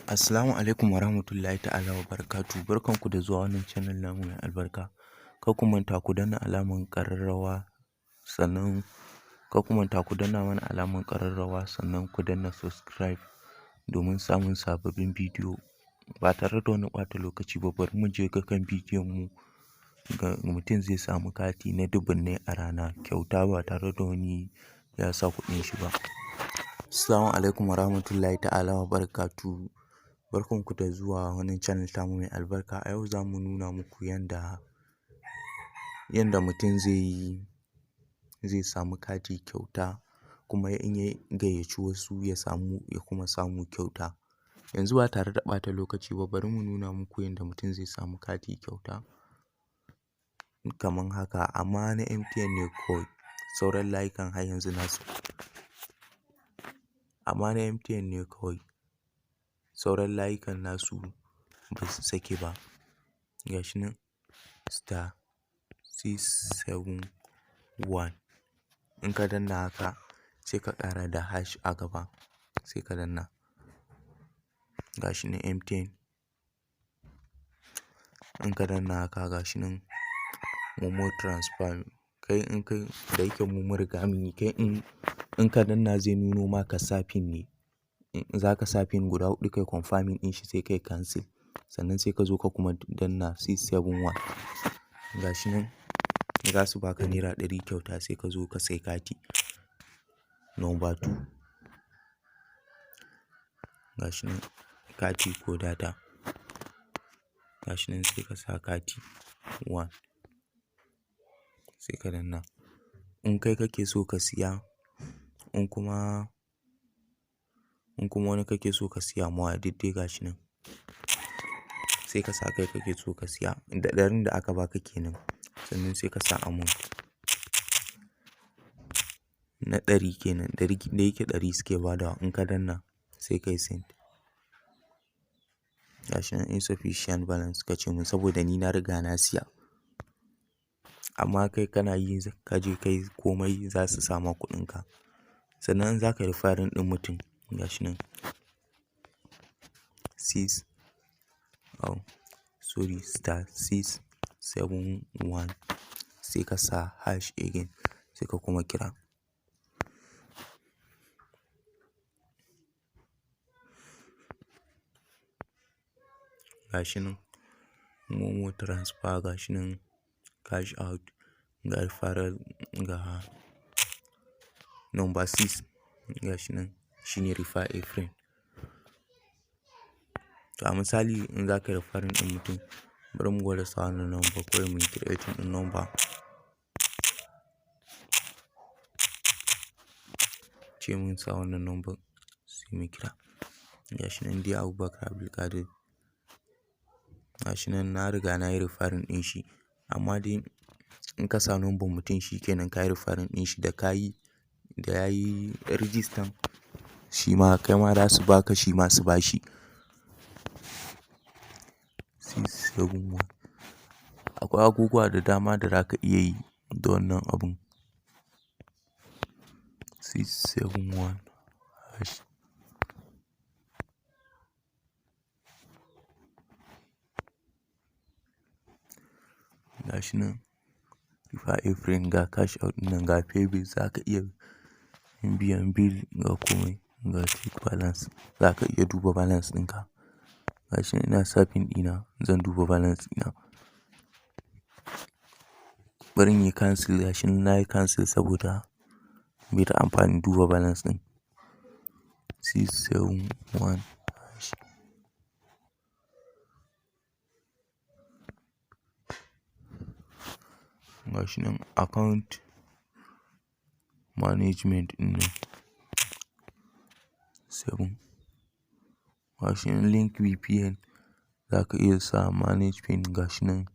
Assalamu alaikum warahmatullahi ta'ala wa barakatuh. Barkanku da zuwa wannan channel namu mai albarka. Kar ku manta ku danna alamar ƙararrawa sannan ku danna subscribe domin samun sababbin bidiyo. Ba tare da wani ɓata lokaci ba, bari mu je ga kan bidiyon mu. Mutum zai samu kati na dubunnai a rana kyauta ba tare da wani ya sa kuɗin shi ba. Assalamu alaikum warahmatullahi ta'ala wa barakatuh. Barkanku da zuwa wannan channel tamu mai albarka. A yau za mu nuna muku yanda mutum zai samu kati kyauta, kuma in ya gayyaci wasu ya kuma samu kyauta. Yanzu ba tare da ɓata lokaci ba, bari mu nuna muku yanda mutum zai samu kati kyauta kamar haka, amma na MTN ne kawai. Sauran layukan har yanzu nasu, amma na MTN ne kawai. Sauran layukan nasu ba su sake ba. Ga shi nan *671. In ka danna haka sai ka ƙara da hash a gaba sai ka danna. Ga shi nan MTN. In ka danna haka ga shi nan Momo transfer. Da yake mu mun riga mun yi, in ka danna zai nuno maka sa pin ne. Za ka sa pin guda huɗu kai confirming ɗin shi sai kai cancel. Sannan sai ka zo ka kuma danna 671. Ga shi nan za su baka naira 100 kyauta sai ka zo ka sai kati. Number 2. Ga shi nan kati ko data. Ga shi nan sai ka sa kati 1 sai ka danna. In kai kake so ka siya, in kuma wani kake so ka siya mawa, duk dai ga shi nan. Sai ka sa kai kake so ka siya da ɗarin da aka baka kenan. Sannan sai ka sa amount na 100 kenan. Da yake 100 suke badawa. In ka danna sai kai send. Ga shi nan insufficient balance ka ce mun, saboda ni na riga na siya. Amma kai kana yi ka je kai komai za su sama kuɗinka. Sannan in za ka yi referring ɗin mutum, ga shi nan *671 sai ka sa hash again sai ka kuma kira. Ga shi nan Momo transfer, ga shi nan cash out, ga referral, ga number 6. Ga shi nan shine refer a friend. To a misali in za ka yi referring ɗin mutum, bari mu gwada sa wannan number kawai mu yi creating ɗin number. Ce mun sa wannan number sai mu kira. Ga shi nan dai Abubakar Abdulkadir. Ga shi nan na riga na yi referring ɗin shi. Amma dai in ka sa number mutum shi kenan ka yi referring ɗin shi, da ya yi register shi ma kai ma za su baka, shi ma su ba shi. 671. Akwai abubuwa da dama da za ka iya yi da wannan abun. 671 hash. Ga shi nan refer a friend, ga cash out nan, ga pay bill. Za ka iya biyan bill, ga komai, ga check balance. Za ka iya duba balance ɗinka. Ga shi nan ina sa pin ɗina zan duba balance ɗina. Bari in yi cancel. Ga shi nan na yi cancel saboda bai da amfani duba balance ɗin. 671 hash. Ga shi nan account management ɗin nan 7. Ga shi nan link VPN. Za ka iya sa manage pin. Ga shi nan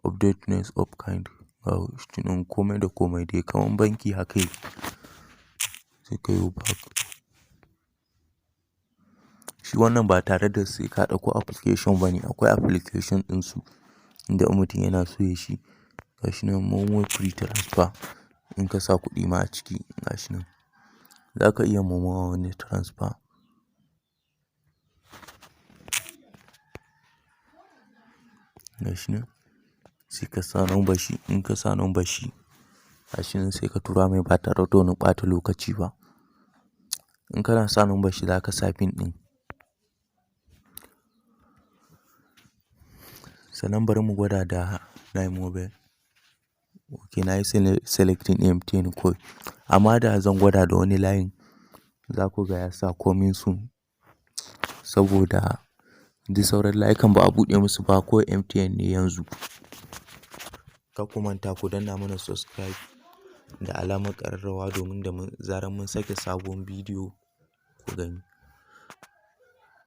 updateness of kind. Ga shi nan komai da komai dai kamar banki haka yake. Sai ka yo back. Shi wannan ba tare da sai ka ɗauko application ba ne. Akwai application ɗinsu inda mutum yana so ya shi. Ga shi nan Momo free transfer. In ka sa kuɗi ma a ciki, ga shi nan za ka iya Momo wani transfer. gashi nan sai ka sa number shi. In ka sa number shi gashi nan sai ka tura mai ba tare da wani ɓata lokaci ba. In kana sa number shi za ka sa pin ɗin. Sannan bari mu gwada da Nine Mobile. Ok, na yi selecting MTN kawai. Amma da zan gwada da wani layin za ku ga ya sa coming soon. Saboda duk sauran layukan ba a buɗe musu ba, ko MTN ne yanzu. Kar ku manta ku danna mana subscribe da alamar ƙararrawa domin da zarar mun sake sabon bidiyo ku gani.